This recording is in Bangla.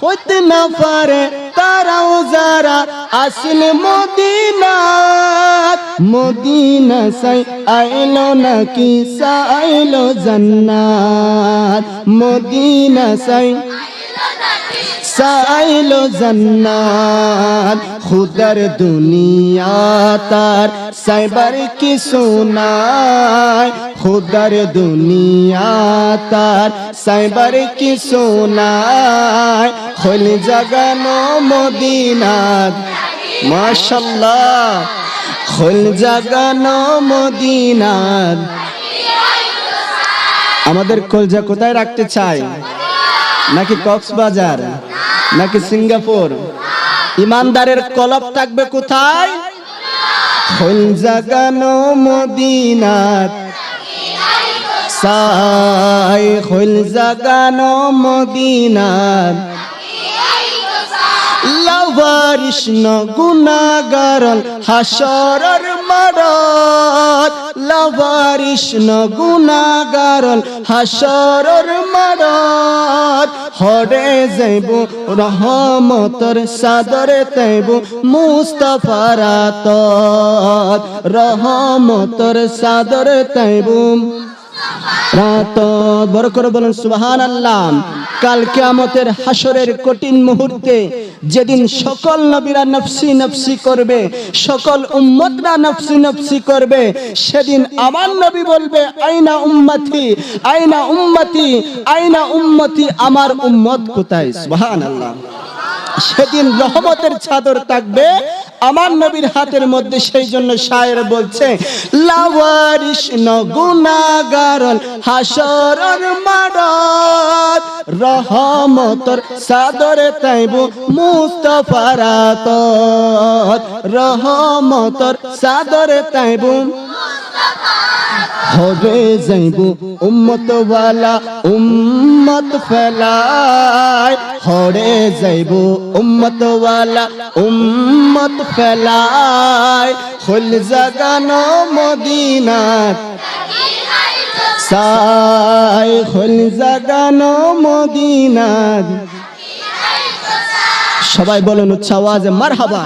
হইতে না পারে তারাও যারা আসলে মদিনা মদিনা সাই আইলো নাকি সাইলো জান্নাত মদিনা সাই সাইলো জান্নাত খুদার দুনিয়া তার সাইবার কি সোনায় খুদার দুনিয়া তার সাইবার কি সোনায় খোল জাগানো মদিনাত মাশাআল্লাহ খোল জাগানো মদিনাত আমাদের কলজা কোথায় রাখতে চাই নাকি কক্সবাজার নাকি সিঙ্গাপুর ইমানদারের কলব থাকবে কোথায় খোল জাগানো মদিনাত সাই খোল জাগানো মদিনাত লাওয়ারিশ ন গুনাহগারল হাসরের মাঠত লাওয়ারিশ ন গুনাহগারল হাসরের মাঠত হরে যাইব রহমতের চাদরে তাইব মুস্তাফার আতত রহমতের চাদরে তাইব রাত বড় করে বলেন সুবহানাল্লাহ কাল কিয়ামতের হাসরের কঠিন মুহূর্তে যেদিন সকল নবীরা নফসি নফসি করবে সকল উম্মতরা নফসি নফসি করবে সেদিন আমার নবী বলবে আইনা উম্মতি আইনা উম্মতি আইনা উম্মতি আমার উম্মত কোথায় সুবহানাল্লাহ সেদিন রহমতের চাদর থাকবে আমার নবীর হাতের মধ্যে সেই জন্য শায়ের বলছে লাওয়ারিশ ন গুনাহগারল হাসরের মাঠত রহমতের চাদরে তাইব মুস্তাফার আতত রহমতের চাদরে তাইব হবে যাইব উম্মত ওয়ালা উম্মত ফেলায় হরে যাইব উম্মত ওয়ালা উম্মত ফেলায় খোল জাগানো মদিনাত সাই খোল জাগানো মদিনাত সবাই বলেন উচ্চ আওয়াজে মারহাবা